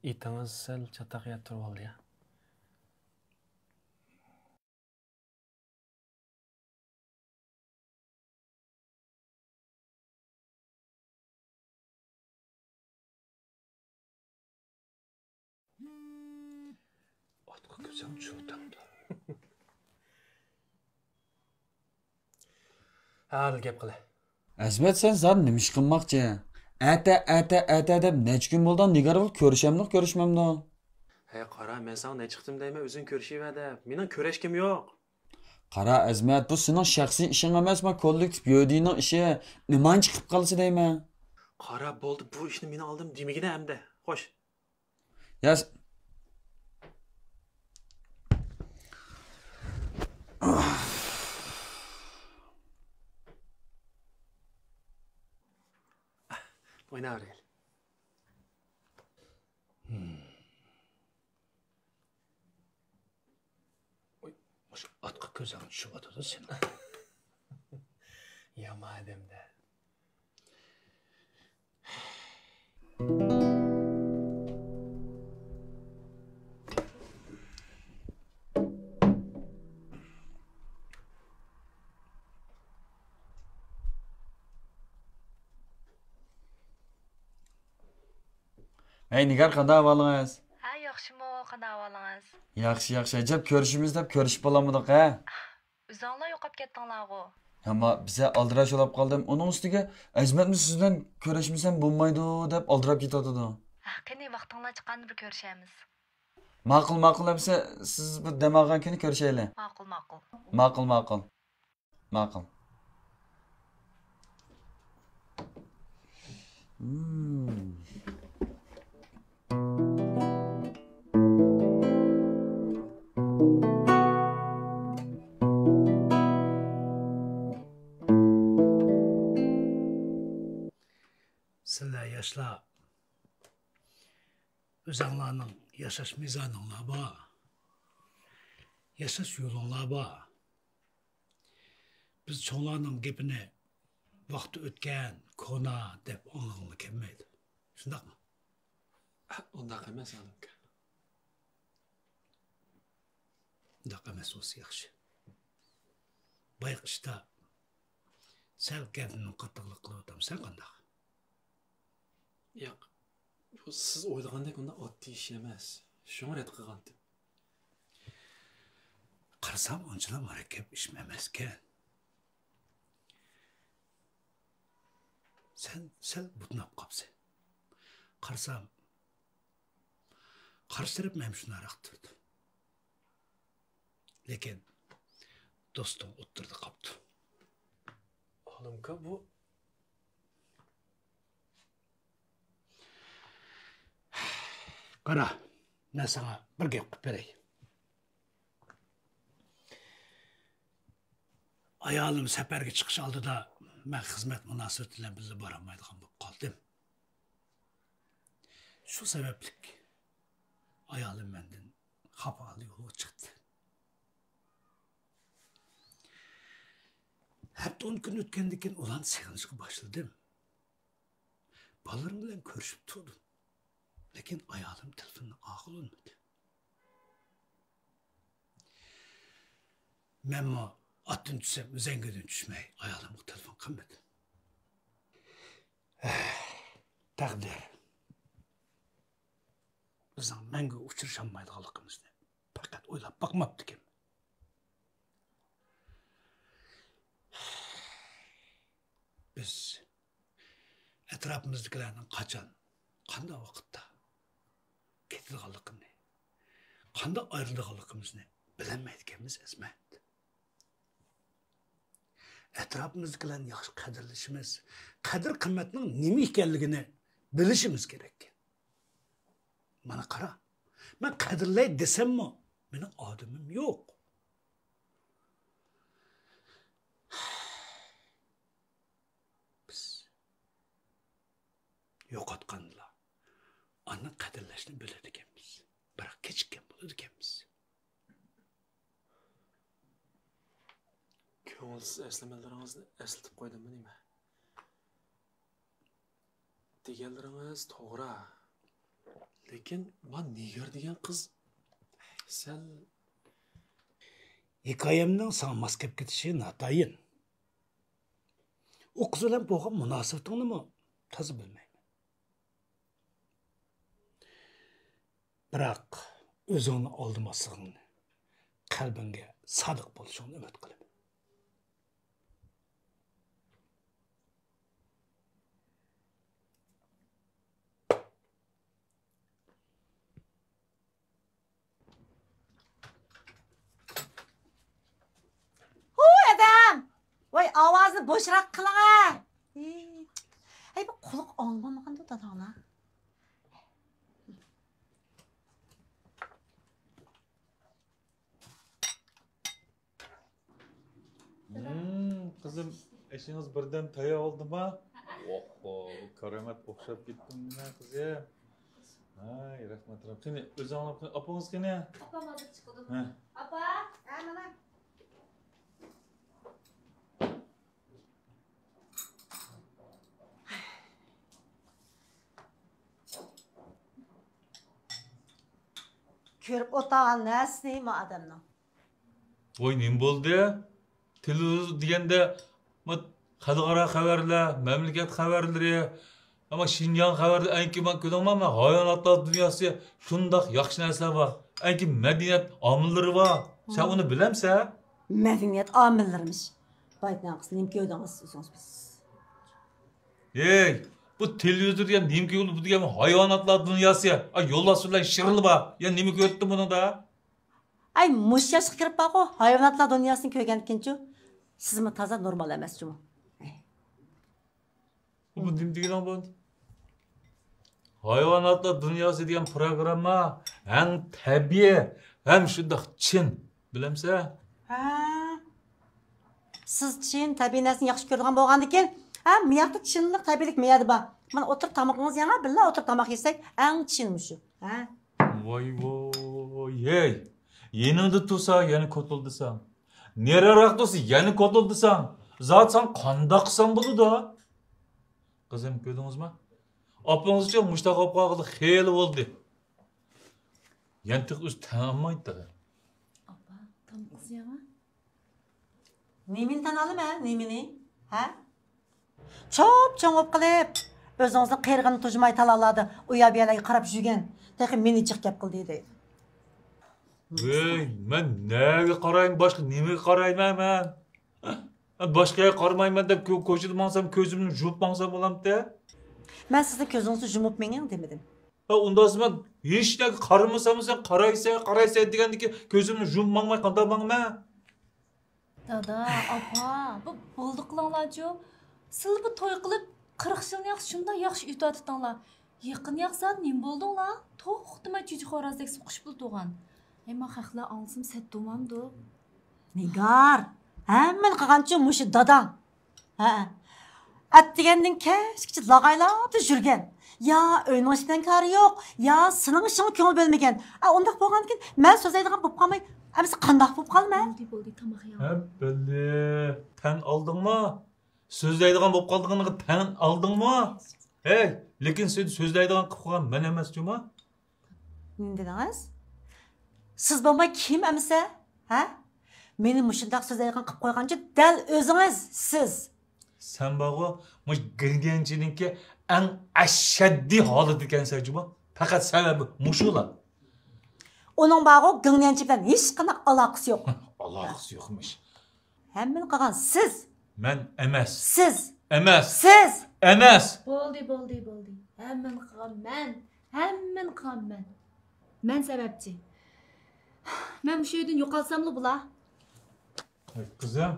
itingiz sal chataq turib oldi ya. Otqa ko'zim cho'tamdi. Hal gap qila. Azmat sen zar nima ish qilmoqchi? Ata deb necha kun bo'ldi Nigar bilan ko'rishmamdi. Hey qara, men sana ne chiqdim deyman, o'zing ko'rishiver-da. Mening ko'rishkim yo'q. Qara Azmat, bu sening shaxsiy ishing emas, kollektiv yodining ishi. Niman chiqib qolsa deyman. Qara bo'ldi, bu ishni men oldim demagina hamda. Xo'sh. Ya O'ynayver. Oy, o'sha otqa ko'zing tushyapti sen. Yamadim-da. Hey Nigar, qanday ahvolingiz? Ha, yaxshimi, qanday ahvolingiz? Yaxshi, ajab ko'rishimiz deb ko'rishib qolamidik, ha? O'zinglar yo'qolib ketdinglar-ku. Ammo biza aldirash olib qoldim. Uning ustiga Azmatmi siz bilan ko'rishmasam bo'lmaydi deb aldirab ketadi. Qani vaqtinglar chiqqanda bir ko'rishamiz. Ma'qul desa siz bu dam olgan kuni ko'rishaylik. Ma'qul. Sizlar yoshlar o'zinglarning yashash mezoninglar bor. Yashash yo'linglar bor. Biz cho'nglarning gapini vaqti o'tgan, kona deb anglag'im kelmaydi. Shundaqmi? Undaq emas, Alimka. Undaq emas bo'lsa yaxshi. Bayqishda sal gapni qattiqlik qilyapman, sen qanday? Yo'q. Bu siz o'ylagandek unda oddiy ish emas. Shuni rad qilgandim. Qarasam, unchalar murakkab ish emas ekan. Sen sal butnab qolsan. Qarasam, qarshi taraf ham shunaroq turdi. Lekin do'stim o'ttirdi qopdi. Alimka, bu Qara, men sana bir gap qilib beray. Ayolim safarga chiqish oldida men xizmat munosabati bilan birga bora olmaydigan bo'lib qoldim. Shu sababli ayolim mendan xafalı yo'lga chiqdi. Hatta 10 kun o'tgandan keyin ularni sig'inishga boshladim. Bolalarım bilan ko'rishib turdim. Lekin ayolim telefonni og'ilmadi. Menmi atdan tushsam, o'zangadan tushmay ayolimga telefon qilmadim. Taqdir. Bizning menga uchrasholmaydiganligimizni faqat o'ylab boqmabdi ekan. Biz atrofimizdagilarning qachon, qanday vaqtda ketadiganligini, qanday ayrıladiganligimizni bilolmaydiganmiz Azmat. Atrofimizdagilarni yaxshi qadrlashimiz, qadr qimmatning nima ekanligini bilishimiz kerak. Mana qara, men qadrlay desammi, mening odamim yo'q. Biz yo'qotganlar onu qadrlashni biladi ekanmiz. Biroq kechikkan bo'ladi ekanmiz. ko'ngilsiz eslamalaringizni eslatib qo'ydimmi nima? Deganlaringiz to'g'ri. Lekin man Nigar degan qiz sal Hikoyamning sana mos kelib ketishi natayin. O qiz bilan bo'lgan munosabatingni toza bilmayman. Biroq o'zingni oldimasligingni, qalbingga sodiq bo'lishingni umid qilaman. Adam! Voy, ovozni bo'shroq qiling. Ay, bu quloq olmamaganda dadana. Kızım, eşiniz birden taya oldu mu? Oh, karamet boşap gittim ne kızım. Ay, rahmet rahmet. Şimdi özü anlap, apanız ki ne? Apam hazır çıkıldı. He. Apa? Mana. Körüp otağın nəsi neymi adamla? Oy, ne oldu? Televizyon diyende, xalqaro xabarlar, memleket xabarlari, ama Şinjan xabarda anki ben ko'ramanman, hayvanotlar dunyosi shundoq yaxshi narsalar bor. Anki madaniyat omillari bor. Sen onu bilemsen? Medeniyet amillermiş. Baytdan qız neyim köydünüz o'zingiz biz. Hey, bu televizyon diyen neyimki yolu bu diyen hayvanotlar dunyosi. Ay yo'llasizlar shirili bor. Ya nima ko'rding buni da? Ay mush yoshga kirib baqo hayvonotlar dunyosini ko'rgankinchu. Sizmi toza normal emasmi? Bu nima degan bu? Hayvanotlar dunyosi degan programma ham tabiiy, ham shundoq chin. Bilemsen? Ha. Siz chin tabiiy narsani yaxshi ko'rgan bo'lgandikin, ha, bu yoqda chinlik, tabiiylik miyada bor. Mana o'tirib tamoqingiz yana billa o'tirib tamoq yesak, eng chinmi shu. Ha? Voy voy, hey. Yeningda tursa, yana ko'tildisan. Neraroq tursa, yana ko'tildisan. Zot sen qandoq qilsan bo'ladi? Qizim, ko'rdingizmi? Opangizcha mushtaq olib qoldi, xeyli bo'ldi. Yantiq o'z tanmaydi. Apa, tam qiz yana. Nemin tanalım ha, nemini? Ha? Çok çoğup qilib, o'zingizni qerg'ini tujmay talaladı. Uyab yalayga qarab yurgan. Texi meni chiq gap qildi deydi. Hey, men nega qarayman, boshqa nimaga qarayman men? Boshqaga qaramayman deb ko'chada mansam ko'zimni yumib mansam bo'lamdi. Men sizni ko'zingizni yumib mening demedim. Ha, undan men hech nega qaramasam sen qaraysan degandiki ko'zimni yumib mangmay qanday mangman? Dada, apa, bu bo'ldi qilinglar-chu. Siz bu to'y qilib 40 yilni yaxshi shunday yaxshi uytatdinglar. Yaqin yaqsat nim bo'ldinglar? To'xtamay chuchu xo'rozdek suqish bo'ldigan. Ama xalqlar ansım set dumamdı. Nigar, hamman qilgancha mushi dadam. Ha. At degandin kechkicha lag'aylab yurgan. Ya o'yning ichidan kari yo'q, ya sening ishingga ko'ngil bo'lmagan. Undaq bo'lgandan men so'zlaydigan bo'lib qolmay, amsi qandaq bo'lib qolma? Bo'ldi, tamoq ya. Ha, bildi. Tan oldingmi? So'zlaydigan bo'lib qoldig'ingni tan oldingmi? Hey, lekin sen so'zlaydigan qilib qo'ygan men emas-chumi? Nima dedingiz? Siz bo'lmay kim amsa? Ha? Meni mushundaq so'zlaydigan qilib qo'ygancha dal o'zingiz siz. Sen bag'o, mush girganchininki eng ashaddiy holat ekansan-chumi? Faqat sababi mushular. Onun bağı gınyançı bilen hiç qanday alaqası yo'q. Alaqası yo'qmish. Hamman qilgan siz. Men emas. Siz. Emas. Siz. Emas. Bo'ldi. Hamman qilgan men. Hamman qilgan men. Men sababchi. Men bu yerdan yo'qolsammi bular? Kızım.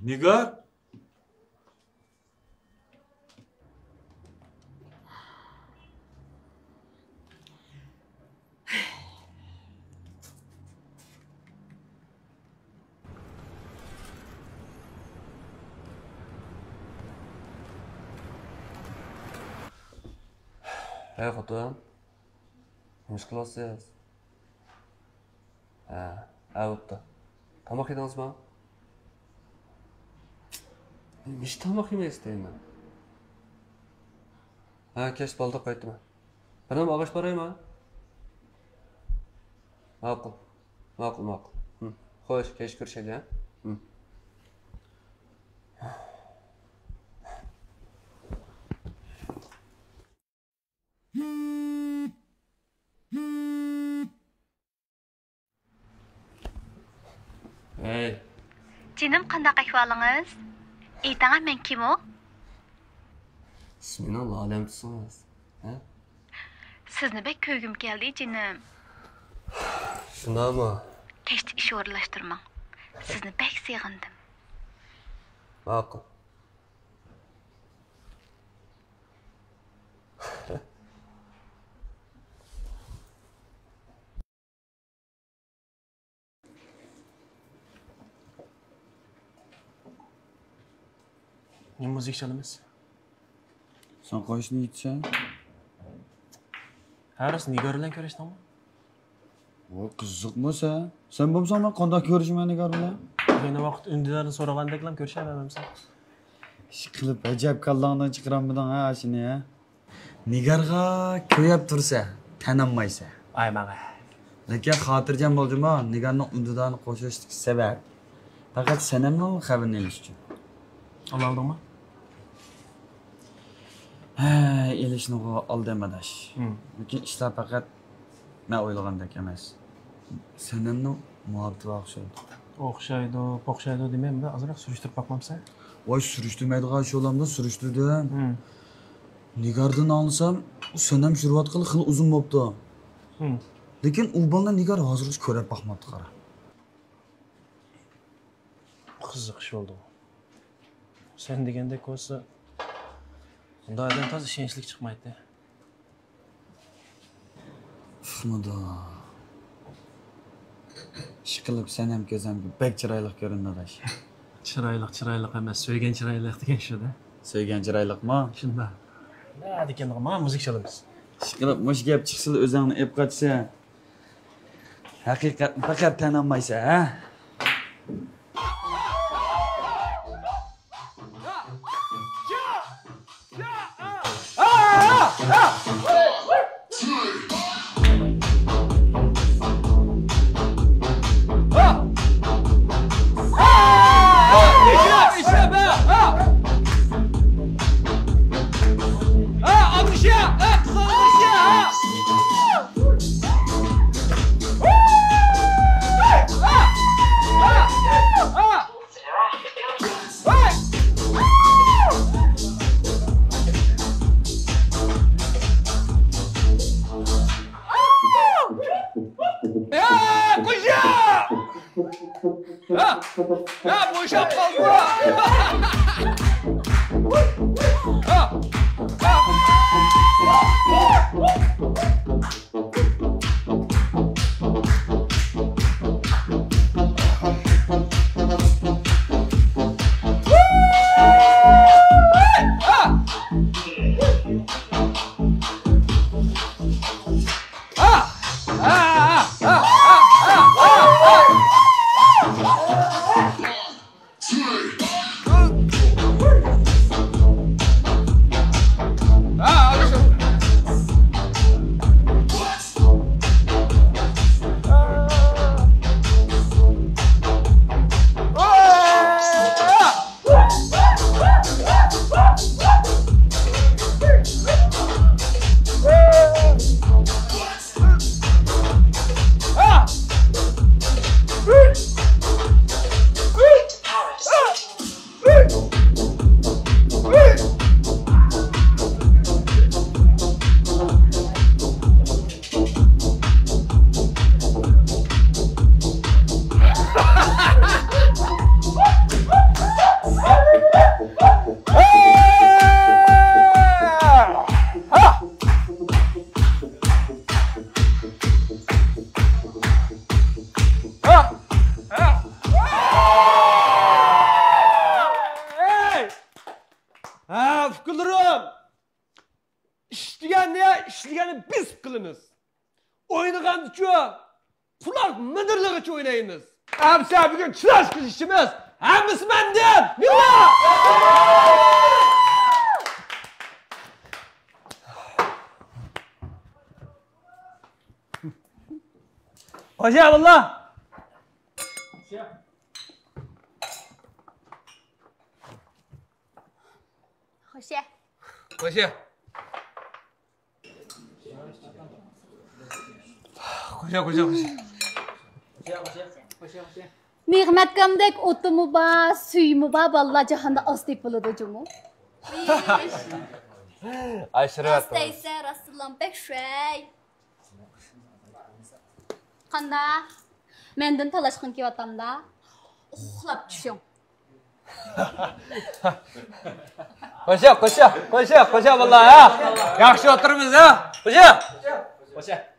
Nigar. Hey xotin, nima qilyapsiz? Ha, bo'pti. Tomoq yedingizmi? Hech tomoq yemaysiz deyman. Ha, kech bo'ldi qaytdim. Qadam ağaç barayma. Ma'qul. Ma'qul, ma'qul. Xo'sh, kech ko'rishaylik, ha? Hey, Canım qandaq ahvolingіз? Aytаңа men kim o? siz meni la'lamtisiniz, ha? Sizni bek ko'rgim keldi canım. Shundaymi? Kechda ish o'rinlashtirmang. Sizni bek seg'indim. Ma'qul. Ne müzik çalımız? Sen qo'yishni aytsan? Harris Nigar bilan ko'rishdingmi? Voy, qiziqmi sen? Sen bo'lmasang men qanday ko'rishman Nigar bilan? Yana vaqt undilarni so'ragandeklam ko'rishaveramisan. Ish qilib ajab kallangdan chiqaramiding ha shuni ha? Nigarga ko'yab tursa, tananmaysa. Ay maga. Lekin xotirjam bo'ldimi? Nigarning undidan qo'shishlik sabab faqat sanamning xabarini olish uchun. Oldingmi? Ha, elishni oldim adash. Lekin ishlar faqat men o'ylagandek emas. Sanamning muhabbatiga o'xshaydi. O'xshaydi demayman-da, ozroq surishtirib boqmamsan? Voy, surishtirmaydigan shu olamda surishtirdim. Nigardan olsam, u sanam shurvatqili xil uzun bo'pti. Lekin u bolani Nigar hozircha ko'rib boqmabdi qara. Qiziq ish bo'ldi. Sen degandek bo'lsa, unda odam toza ishonchli chiqmaydi. Fahmada. Ishqilib sanam ko'zamga bek chiroyli ko'rinadi. Chiroyli emas, so'ygan chiroyli degan shu-da. So'ygan chiroyliqmi? Shunda. Nima degan, mana muzik chalamiz. Ishqilib mush gap chiqsa o'zingni ep qochsa. Haqiqatni faqat tanolmaysan, ha? İşligeni biz kılımız. Oynagan şu kulak mıdırlığı oynayımız. Hepsi bugün çıraş kızışımız. Hepsi benden. Yılla! Hoca valla. Hoşça. Qo'sha. Qo'sha. Mehmetkamdek otumu ba, suyumu ba, vallahi cahanda astik buludu cumu. Aşırı Astaysa Rasulullah pek şey. Qanda? Menden talashqın ki vatamda. Uxlab tushing. Qo'sha vallahi ha. Yaxshi o'tirmiz ha. Qo'sha.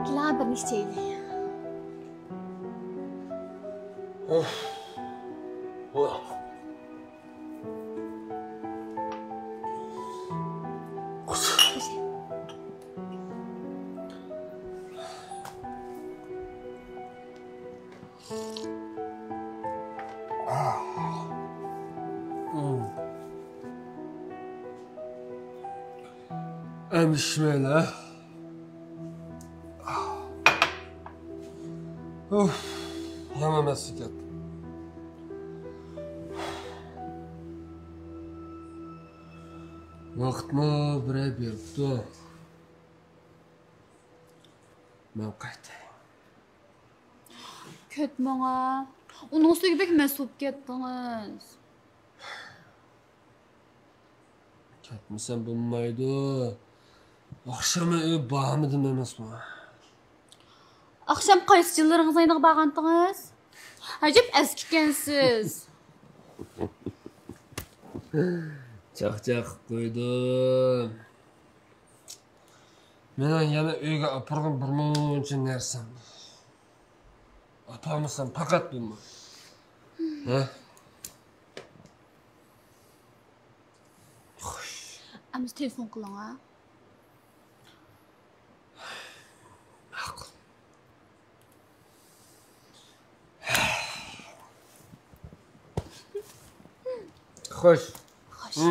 Kila bir nişteyli. Bismillah. Yama masjidat. Vaqtni biray beribdi. Men qaytay. Ketmana. Onun üstüne bek mesut gettiniz. Ketmasam bo'lmaydi. Akşama uy bormidim emasmi? Akşam qaysi yıllaringiz ayniq bag'andingiz? Ajib eskikensiz. Chaq qo'ydim. Meni yana uyga opirg'im birmuncha narsam. Opamisan faqat bunmi? Ha? Amiz telefon qiling ha. Xo'sh. Xo'sh.